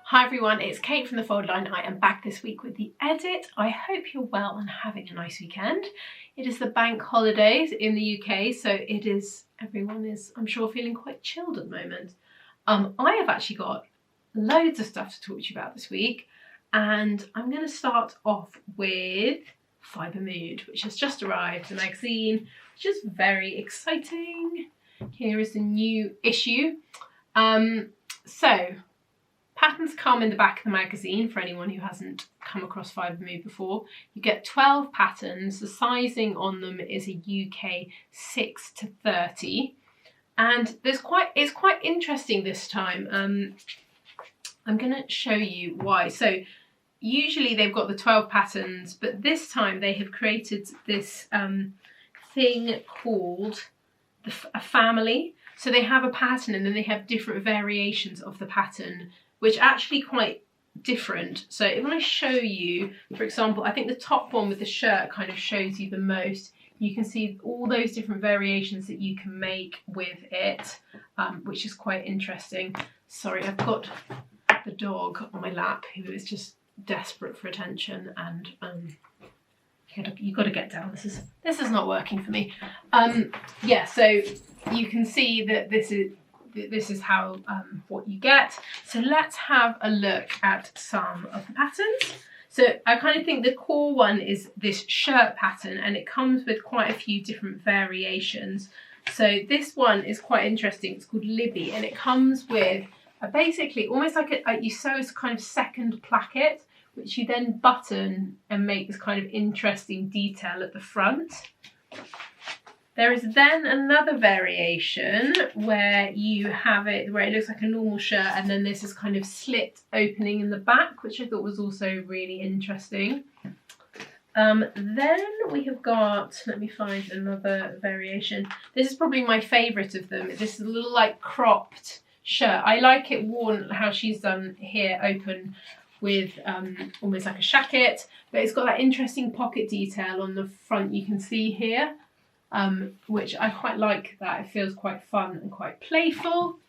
Hi everyone, it's Kate from the Fold Line. I am back this week with the edit. I hope you're well and having a nice weekend. It is the bank holidays in the UK, so everyone is, I'm sure, feeling quite chilled at the moment. I have actually got loads of stuff to talk to you about this week, and I'm going to start off with Fibre Mood, which has just arrived, the magazine, which is very exciting. Here is the new issue. Patterns come in the back of the magazine for anyone who hasn't come across Fibre Mood before. You get 12 patterns. The sizing on them is a UK 6 to 30. And it's quite interesting this time. I'm going to show you why. So usually they've got the 12 patterns, but this time they have created this thing called a family. So they have a pattern and then they have different variations of the pattern, which are actually quite different. So if I show you, for example, I think the top one with the shirt kind of shows you the most. You can see all those different variations that you can make with it, which is quite interesting. Sorry, I've got the dog on my lap who is just desperate for attention, and you've got to get down. This is not working for me. Yeah, so you can see that this is how what you get. So let's have a look at some of the patterns. So I kind of think the core one is this shirt pattern, and it comes with quite a few different variations. So this one is quite interesting. It's called Libby, and it comes with basically almost like you sew as kind of second placket, which you then button and make this kind of interesting detail at the front. There is then another variation where you have it where it looks like a normal shirt, and then there's this kind of slit opening in the back, which I thought was also really interesting. Then we have got, let me find another variation. This is probably my favourite of them. This is a little like cropped shirt. I like it worn how she's done here, open with almost like a shacket, but it's got that interesting pocket detail on the front you can see here. Which I quite like that. It feels quite fun and quite playful.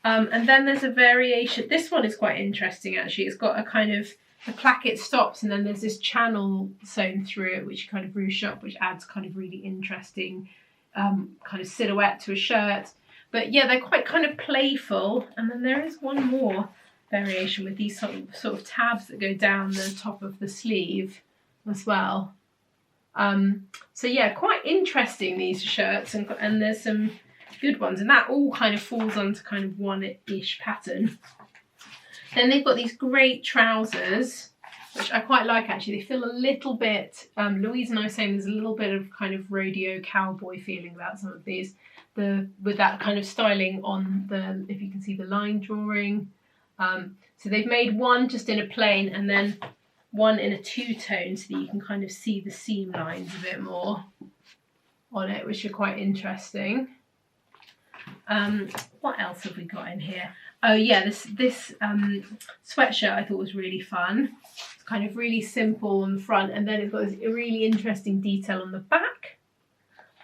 And then there's a variation. This one is quite interesting actually. It's got a kind of, the placket stops and then there's this channel sewn through it, which you kind of ruche up, which adds kind of really interesting kind of silhouette to a shirt. But yeah, they're quite kind of playful. And then there is one more variation with these sort of tabs that go down the top of the sleeve as well. So yeah, quite interesting, these shirts, and there's some good ones, and that all kind of falls onto kind of one-ish pattern. Then they've got these great trousers, which I quite like actually. They feel a little bit, Louise and I were saying there's a little bit of kind of rodeo cowboy feeling about some of these, with that kind of styling on the, if you can see the line drawing. So they've made one just in a plain and then one in a two-tone so that you can kind of see the seam lines a bit more on it, which are quite interesting. What else have we got in here? Oh yeah, this sweatshirt I thought was really fun. It's kind of really simple on the front, and then it's got this really interesting detail on the back.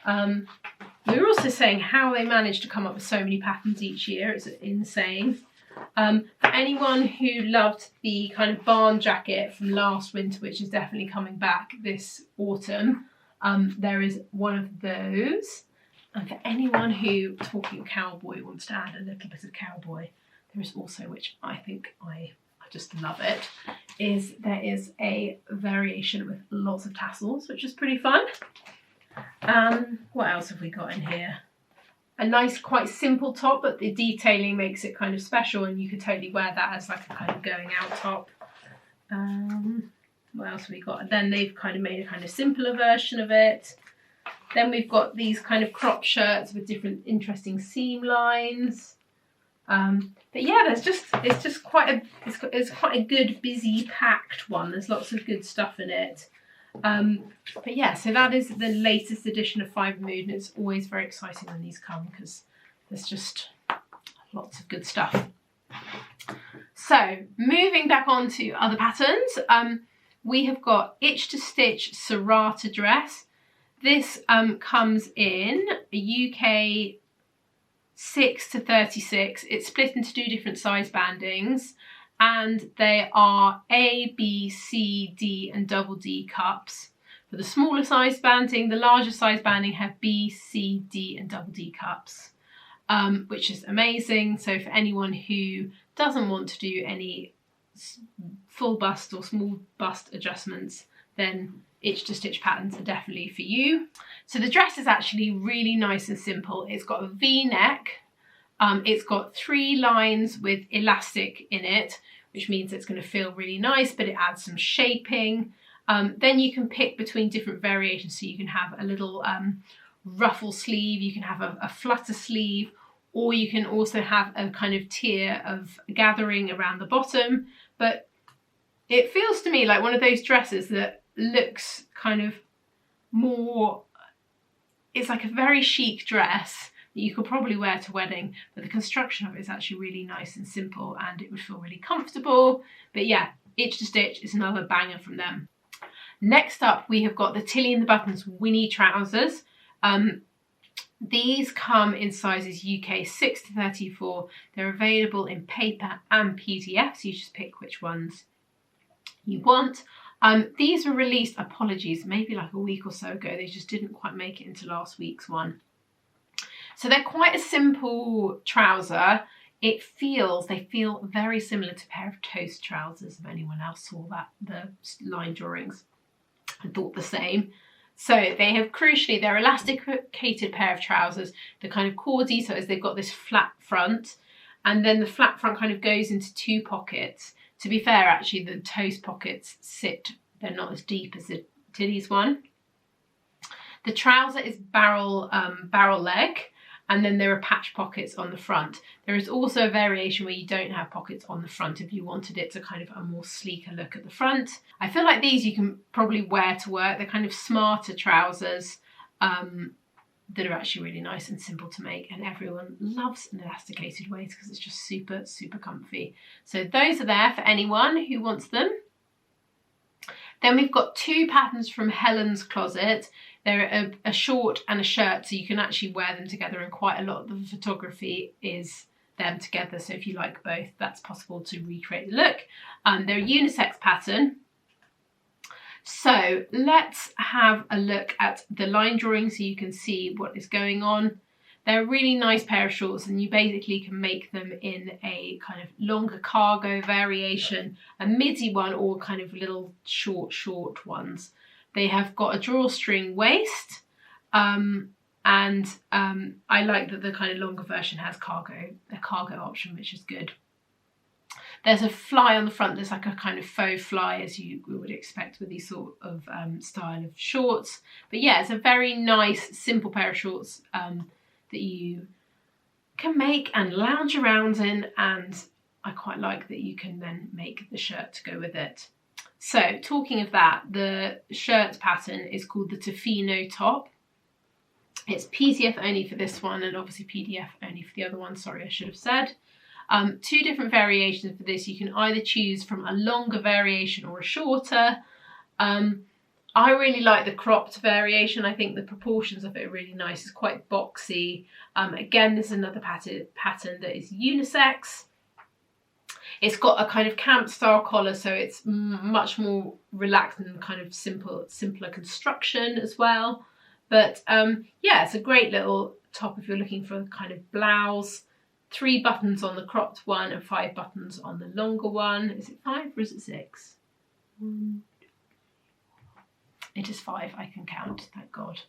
We were also saying how they managed to come up with so many patterns each year. It's insane. For anyone who loved the kind of barn jacket from last winter, which is definitely coming back this autumn, there is one of those. And for anyone who, talking cowboy, wants to add a little bit of cowboy, there is also, which I think I just love it, there is a variation with lots of tassels, which is pretty fun. What else have we got in here? A nice, quite simple top, but the detailing makes it kind of special, and you could totally wear that as like a kind of going out top. What else have we got? Then they've kind of made a kind of simpler version of it. Then we've got these kind of crop shirts with different interesting seam lines. But yeah, it's quite a good, busy, packed one. There's lots of good stuff in it. But yeah, so that is the latest edition of Fibre Mood, and it's always very exciting when these come because there's just lots of good stuff. So moving back on to other patterns, we have got Itch to Stitch Serrata dress. This comes in a UK 6 to 36. It's split into two different size bandings. and they are A, B, C, D and double D cups. For the smaller size banding, the larger size banding have B, C, D and double D cups, which is amazing. So for anyone who doesn't want to do any full bust or small bust adjustments, then itch to stitch patterns are definitely for you. So the dress is actually really nice and simple. It's got a V-neck. It's got 3 lines with elastic in it, which means it's going to feel really nice, but it adds some shaping. Then you can pick between different variations. So you can have a little ruffle sleeve, you can have a flutter sleeve, or you can also have a kind of tier of gathering around the bottom. But it feels to me like one of those dresses that looks kind of more, it's like a very chic dress that you could probably wear to a wedding, but the construction of it is actually really nice and simple and it would feel really comfortable. But yeah, Itch to Stitch is another banger from them. Next up, we have got the Tilly and the Buttons Winnie trousers. These come in sizes UK 6 to 34. They're available in paper and PDF, so you just pick which ones you want. These were released, apologies, maybe like a week or so ago. They just didn't quite make it into last week's one. So they're quite a simple trouser. They feel very similar to a pair of Toast trousers, if anyone else saw that, the line drawings. I thought the same. So they have, crucially, they're elasticated pair of trousers. The kind of core detail is they've got this flat front, and then the flat front kind of goes into 2 pockets. To be fair, actually, the Toast pockets they're not as deep as the Tilly's one. The trouser is barrel leg, and then there are patch pockets on the front. There is also a variation where you don't have pockets on the front if you wanted it to kind of a more sleeker look at the front. I feel like these you can probably wear to work. They're kind of smarter trousers that are actually really nice and simple to make, and everyone loves an elasticated waist because it's just super, super comfy. So those are there for anyone who wants them. Then we've got 2 patterns from Helen's closet. They're a short and a shirt, so you can actually wear them together, and quite a lot of the photography is them together. So if you like both, that's possible to recreate the look. They're a unisex pattern. So let's have a look at the line drawing so you can see what is going on. They're a really nice pair of shorts, and you basically can make them in a kind of longer cargo variation, a midi one, or kind of little short ones. They have got a drawstring waist, and I like that the kind of longer version has a cargo option, which is good. There's a fly on the front. There's like a kind of faux fly, as you would expect with these sort of style of shorts. But yeah, it's a very nice, simple pair of shorts that you can make and lounge around in, and I quite like that you can then make the shirt to go with it. So talking of that, the shirt pattern is called the Tofino top. It's PDF only for this one, and obviously PDF only for the other one. Sorry, I should have said. 2 different variations for this. You can either choose from a longer variation or a shorter. I really like the cropped variation. I think the proportions of it are really nice. It's quite boxy. Again, this is another pattern that is unisex. It's got a kind of camp style collar, so it's much more relaxed and kind of simpler construction as well. But yeah, it's a great little top if you're looking for a kind of blouse. 3 buttons on the cropped one and 5 buttons on the longer one. Is it 5 or is it 6? It is 5, I can count, thank God.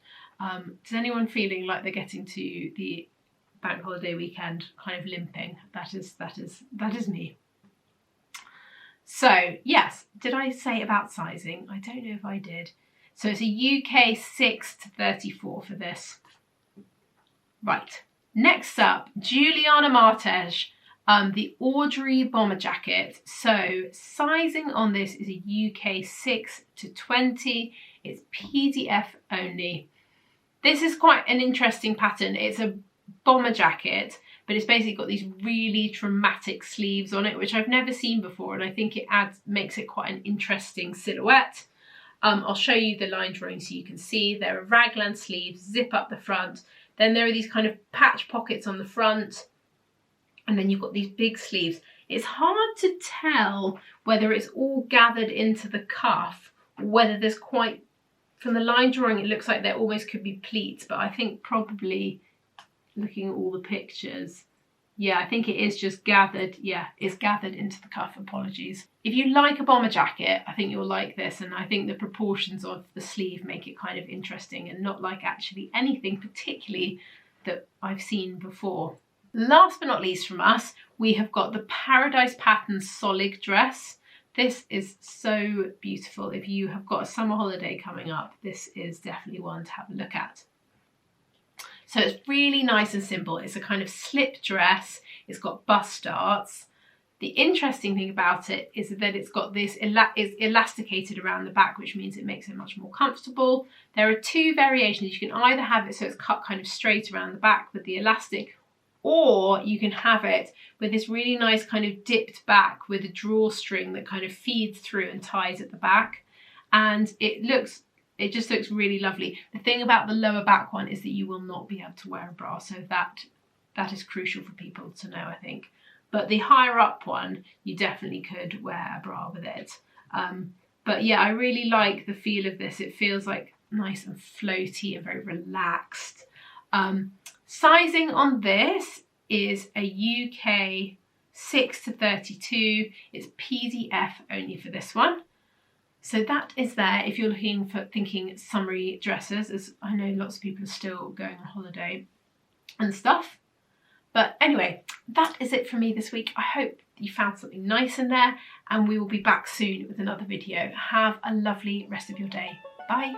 Is anyone feeling like they're getting to the bank holiday weekend kind of limping? That is me. So yes, did I say about sizing? I don't know if I did. So it's a UK 6 to 34 for this. Right, next up, Juliana Martejevs, the Audrey bomber jacket. So sizing on this is a UK 6 to 20. It's PDF only. This is quite an interesting pattern. It's a bomber jacket, but it's basically got these really dramatic sleeves on it, which I've never seen before, and I think it makes it quite an interesting silhouette. I'll show you the line drawing so you can see. There are raglan sleeves, zip up the front. Then there are these kind of patch pockets on the front, And then you've got these big sleeves. It's hard to tell whether it's all gathered into the cuff, or whether there's quite, from the line drawing, it looks like there almost could be pleats, but I think probably looking at all the pictures, yeah, I think it is just gathered. Yeah, it's gathered into the cuff, apologies. If you like a bomber jacket, I think you'll like this, and I think the proportions of the sleeve make it kind of interesting and not like actually anything particularly that I've seen before. Last but not least from us, we have got the Paradise Pattern Solid dress. This is so beautiful. If you have got a summer holiday coming up, this is definitely one to have a look at. So it's really nice and simple. It's a kind of slip dress. It's got bust darts. The interesting thing about it is that it's got this, it's elasticated around the back, which means it makes it much more comfortable. There are two variations. You can either have it so it's cut kind of straight around the back with the elastic, or you can have it with this really nice kind of dipped back with a drawstring that kind of feeds through and ties at the back. And it just looks really lovely. The thing about the lower back one is that you will not be able to wear a bra, so that is crucial for people to know, I think. But the higher up one, you definitely could wear a bra with it. But yeah, I really like the feel of this. It feels like nice and floaty and very relaxed. Sizing on this is a UK 6 to 32. It's PDF only for this one. So that is there if you're thinking summery dresses, as I know lots of people are still going on holiday and stuff. But anyway, that is it for me this week. I hope you found something nice in there, and we will be back soon with another video. Have a lovely rest of your day. Bye.